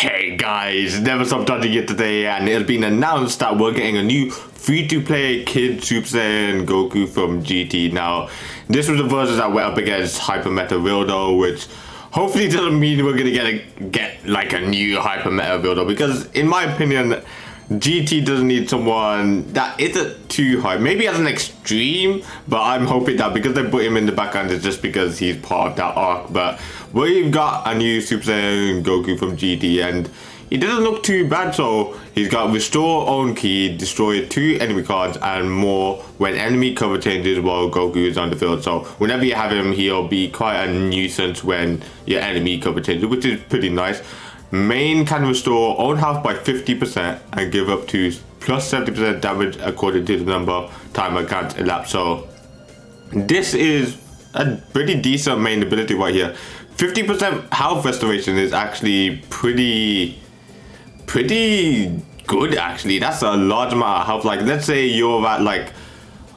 Hey guys, never stop judging it today, and it has been announced that we're getting a new free-to-play Kid Super Saiyan Goku from GT. Now, this was the version that went up against Hyper Meta Wildo, which hopefully doesn't mean we're gonna get like a new Hyper Meta Wildo, because in my opinion, GT doesn't need someone that isn't too high. Maybe as an extreme, but I'm hoping that because they put him in the background, it's just because he's part of that arc. But we've got a new Super Saiyan Goku from GT, and he doesn't look too bad. So he's got Restore Own Ki, Destroy 2 enemy cards, and more when enemy cover changes while Goku is on the field. So whenever you have him, he'll be quite a nuisance when your enemy cover changes, which is pretty nice. Main can restore own health by 50% and give up to plus 70% damage according to the number of timer can't elapse. So this is a pretty decent main ability right here. 50% health restoration is actually pretty good actually. That's a large amount of health. Like, let's say you're at like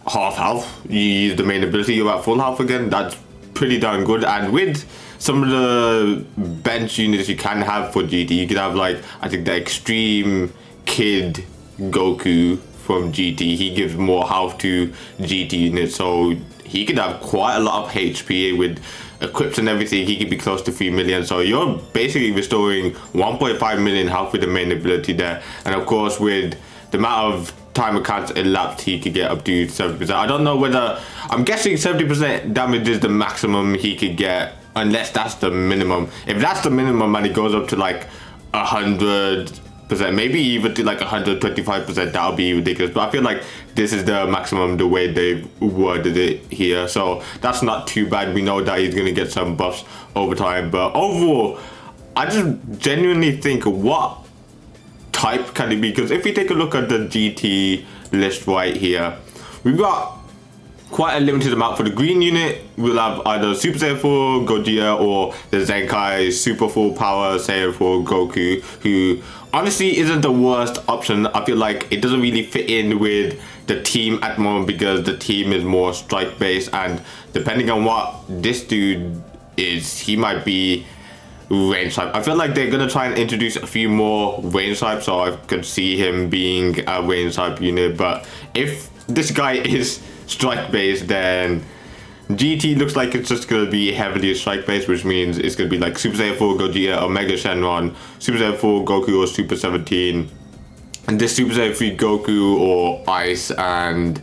half health, you use the main ability, you're at full health again. That's pretty darn good. And with some of the bench units you can have for GT, you could have like, I think the Extreme Kid Goku from GT. He gives more health to GT units, so he could have quite a lot of HP with equips and everything. He could be close to 3 million, so you're basically restoring 1.5 million health with the main ability there. And of course, with the amount of time can't elapse, he could get up to 70%. I don't know whether, I'm guessing 70% damage is the maximum he could get, unless that's the minimum. If that's the minimum and it goes up to like 100%, maybe even to like 125%, that would be ridiculous. But I feel like this is the maximum the way they've worded it here, so that's not too bad. We know that he's gonna get some buffs over time, but overall, I just genuinely think, what type can it be? Because if we take a look at the GT list right here, we've got quite a limited amount. For the green unit, we'll have either Super Saiyan 4 Gogeta or the Zenkai Super Full Power Saiyan 4 Goku, who honestly isn't the worst option. I feel like it doesn't really fit in with the team at the moment, because the team is more strike based, and depending on what this dude is, he might be range type. I feel like they're gonna try and introduce a few more range types, so I could see him being a range type unit. But if this guy is strike based, then GT looks like it's just gonna be heavily strike based, which means it's gonna be like Super Saiyan 4 Gogeta, Omega Shenron, Super Saiyan 4 Goku or Super 17, and this Super Saiyan 3 Goku or Ice. And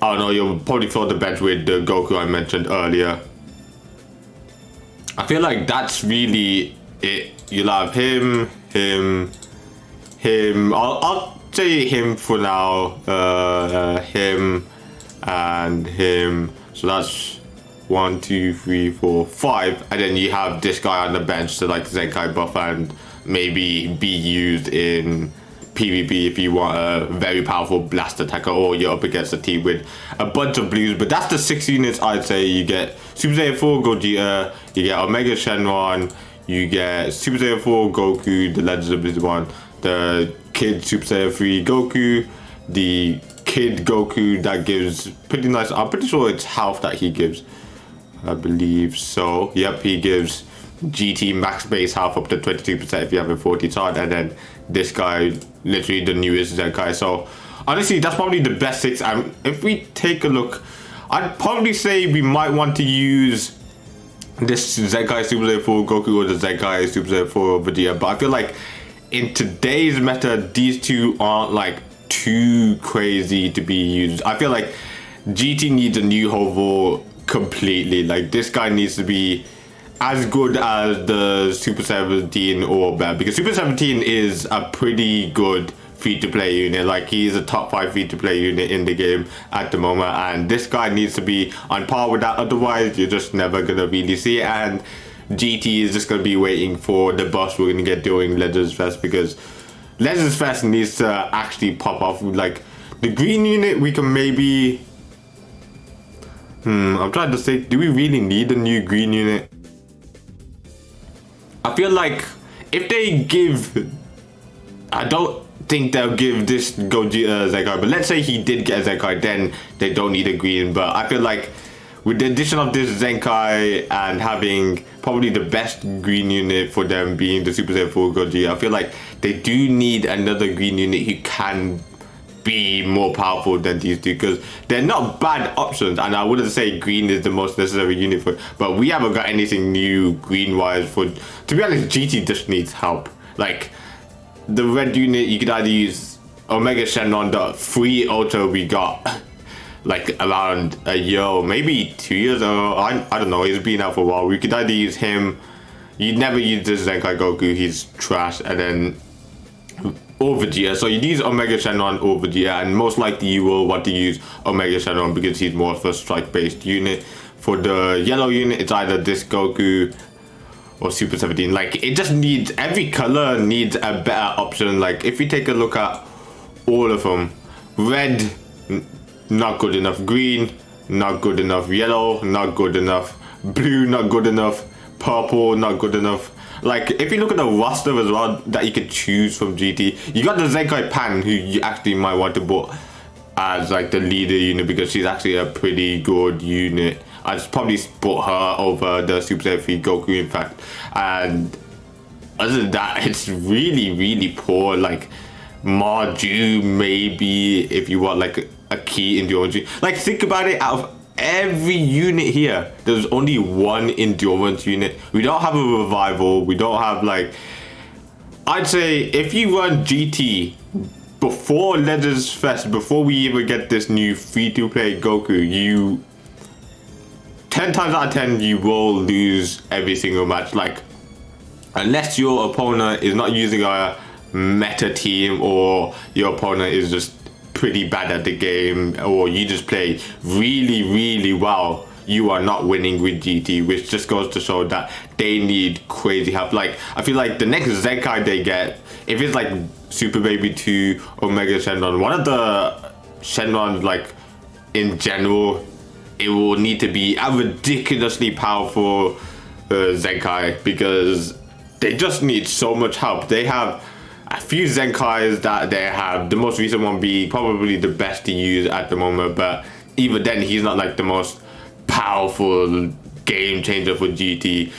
I don't know, you'll probably fill the bench with the Goku I mentioned earlier. I feel like that's really it. You'll have him. I'll say him for now. Him and him. So that's 1, 2, 3, 4, 5. And then you have this guy on the bench to like Zenkai buff and maybe be used in PvP if you want a very powerful blast attacker, or you're up against a team with a bunch of blues. But that's the 6 units I'd say. You get Super Saiyan 4 Gogeta, you get Omega Shenron, you get Super Saiyan 4 Goku, the Legends of this one, the Kid Super Saiyan 3 Goku, the Kid Goku that gives pretty nice, I'm pretty sure it's health that he gives, I believe so. Yep, he gives GT max base health up to 22% if you have a 40 chart. And then this guy, literally the newest Zenkai. So honestly, that's probably the best 6. If we take a look, I'd probably say we might want to use this Zenkai Super Saiyan 4 Goku or the Zenkai Super Saiyan 4 Vegeta. But I feel like in today's meta, these two aren't like too crazy to be used. I feel like GT needs a new hover completely. Like, this guy needs to be as good as the Super 17 or better, because Super 17 is a pretty good free-to-play unit. Like, he is a top 5 free-to-play unit in the game at the moment, and this guy needs to be on par with that. Otherwise, you're just never gonna really see it, and GT is just gonna be waiting for the buffs we're gonna get during Legends Fest, because Legends Fest needs to actually pop off. Like, the green unit, we can maybe I'm trying to say, do we really need a new green unit? I feel like if they give, I don't think they'll give this Gogeta a Zenkai, but let's say he did get a Zenkai, then they don't need a green. But I feel like with the addition of this Zenkai and having probably the best green unit for them being the Super Saiyan 4 Gogeta, I feel like they do need another green unit who can be more powerful than these two, because they're not bad options, and I wouldn't say green is the most necessary unit for it, but we haven't got anything new green wise for, to be honest, GT just needs help. Like the red unit, you could either use Omega Shenron, the free Ultra we got like around a year or maybe 2 years ago. I don't know, he's been out for a while. We could either use him, you'd never use this Zenkai Goku, he's trash, and then or Vegeta. So you use Omega Shenron or Vegeta, and most likely you will want to use Omega Shenron because he's more of a strike based unit. For the yellow unit, it's either this Goku or Super 17. Like it just needs, every color needs a better option. Like if you take a look at all of them, red not good enough, green not good enough, yellow not good enough, blue not good enough, purple not good enough. Like if you look at the roster as well that you could choose from GT, you got the Zenkai Pan, who you actually might want to put as like the leader unit because she's actually a pretty good unit. I'd probably put her over the Super Saiyan 3 Goku, in fact. And other than that, it's really poor. Like Marju, maybe if you want like a key endurance. Like think about it, out of every unit here, there's only one endurance unit. We don't have a revival. We don't have like, I'd say if you run GT before Legends Fest, before we even get this new free-to-play Goku, you 10 times out of 10 you will lose every single match. Like unless your opponent is not using a meta team, or your opponent is just pretty bad at the game, or you just play really well, you are not winning with GT, which just goes to show that they need crazy help. Like I feel like the next Zenkai they get, if it's like Super Baby 2 Omega Shenron, one of the Shenrons, like in general, it will need to be a ridiculously powerful Zenkai, because they just need so much help. They have a few Zenkais that they have, the most recent one being probably the best to use at the moment, but even then he's not like the most powerful game changer for GT.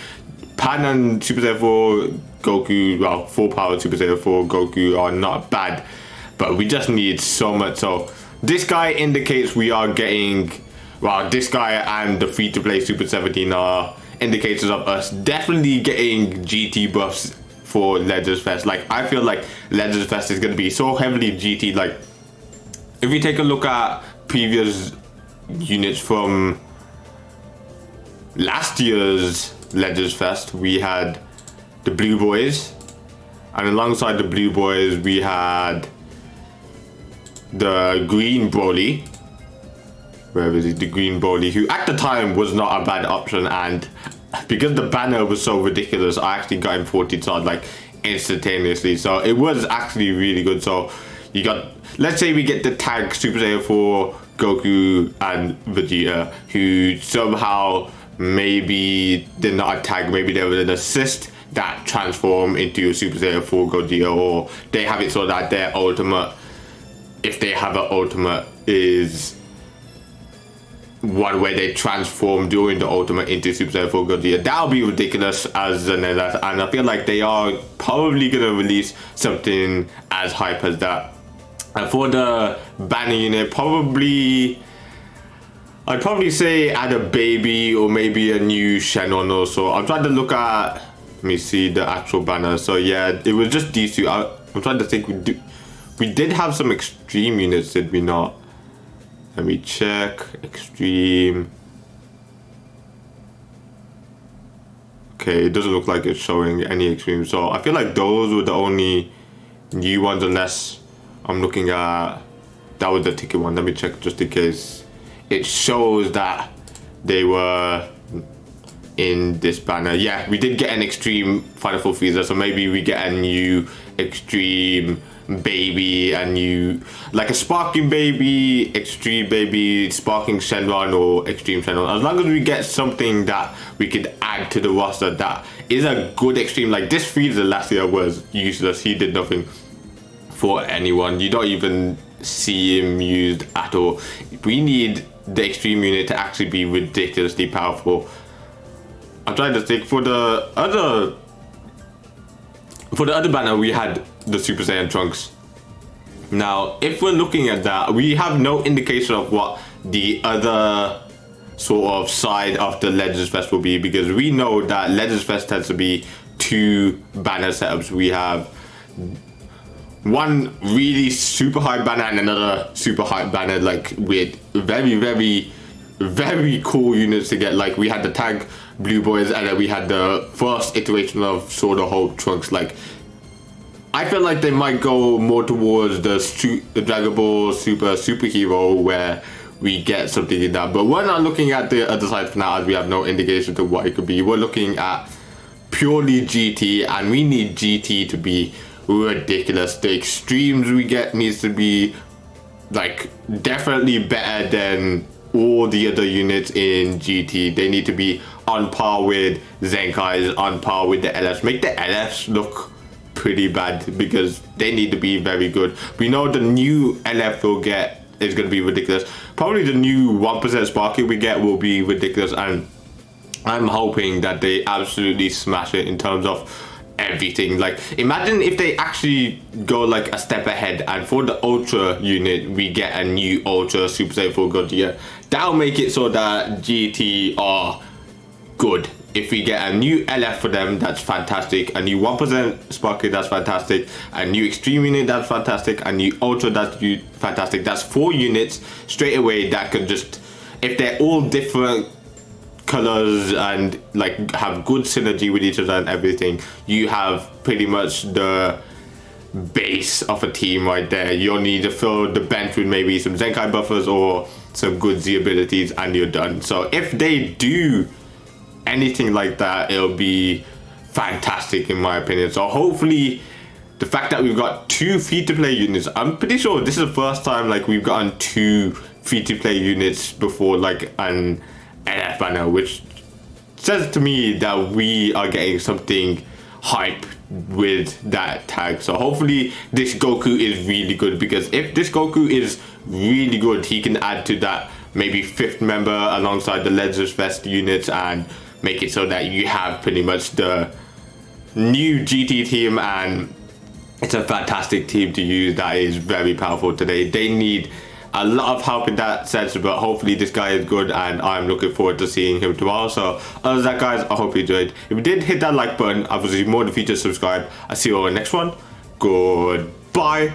Pan and Super Saiyan 4 Goku, well, full power Super Saiyan 4 Goku are not bad, but we just need so much. So this guy indicates we are getting, well, this guy and the free to play Super 17 are indicators of us definitely getting GT buffs for Legends Fest. Like I feel like Legends Fest is going to be so heavily GT. Like if you take a look at previous units from last year's Legends Fest, we had the Blue Boys, and alongside the Blue Boys we had the Green Broly. Where is it? The Green Broly, who at the time was not a bad option, and because the banner was so ridiculous, I actually got him 40 stars like instantaneously. So it was actually really good. So you got, let's say we get the tag Super Saiyan 4 Goku and Vegeta, who somehow maybe did not tag, maybe there was an assist that transform into a Super Saiyan 4 Gogeta, or they have it so that their ultimate, if they have an ultimate, is one where they transform during the ultimate into Super Saiyan 4 Gogeta. That would be ridiculous as an, and I feel like they are probably gonna release something as hype as that. And for the banner unit, I'd probably say add a baby or maybe a new Shenron also. I'm trying to look at, let me see the actual banner. So yeah, it was just these two. I'm trying to think, we did have some extreme units, did we not? Let me check. Extreme. Okay, it doesn't look like it's showing any extreme. So I feel like those were the only new ones, unless I'm looking at, that was the ticket one. Let me check just in case. It shows that they were in this banner. Yeah, we did get an extreme Final Four Frieza, so maybe we get a new extreme baby, a new, like a sparking baby, extreme baby, sparking Shenron, or extreme Shenron. As long as we get something that we could add to the roster that is a good extreme. Like this Frieza last year was useless. He did nothing for anyone. You don't even see him used at all. We need the extreme unit to actually be ridiculously powerful. I'm trying to think for the other banner we had the Super Saiyan Trunks. Now, if we're looking at that, we have no indication of what the other sort of side of the Legends Fest will be, because we know that Legends Fest tends to be 2 banner setups. We have one really super high banner and another super high banner, like with very cool units to get. Like we had the Tag Blue Boys, and then we had the first iteration of Sword of Hope Trunks. Like I feel like they might go more towards the Dragon Ball superhero, where we get something in that. But we're not looking at the other side for now, as we have no indication to what it could be. We're looking at purely GT, and we need GT to be ridiculous. The extremes we get needs to be like definitely better than all the other units in GT. They need to be on par with Zenkai's, on par with the LFs. Make the LFs look pretty bad, because they need to be very good. We know the new LF we'll get is going to be ridiculous. Probably the new 1% Sparky we get will be ridiculous, and I'm hoping that they absolutely smash it in terms of everything. Like imagine if they actually go like a step ahead, and for the Ultra unit we get a new Ultra Super Saiyan Full Godia. That'll make it so that GT are good. If we get a new LF for them, that's fantastic. A new 1% Sparky, that's fantastic. A new Extreme unit, that's fantastic. A new Ultra, that's fantastic. That's 4 units straight away that can just, if they're all different colors and like have good synergy with each other and everything, you have pretty much the base of a team right there. You'll need to fill the bench with maybe some Zenkai buffers or some good Z abilities, and you're done. So if they do anything like that, it'll be fantastic in my opinion. So hopefully the fact that we've got 2 free-to-play units, I'm pretty sure this is the first time like we've gotten 2 free-to-play units before like an LF banner, which says to me that we are getting something hype with that tag. So hopefully this Goku is really good, because if this Goku is really good, he can add to that maybe 5th member alongside the Legends Fest units and make it so that you have pretty much the new GT team, and it's a fantastic team to use that is very powerful today. They need a lot of help in that sense, but hopefully this guy is good, and I'm looking forward to seeing him tomorrow. So other than that, guys, I hope you enjoyed. If you did, hit that like button. Obviously more in the future, subscribe. I'll see you all in the next one. Goodbye.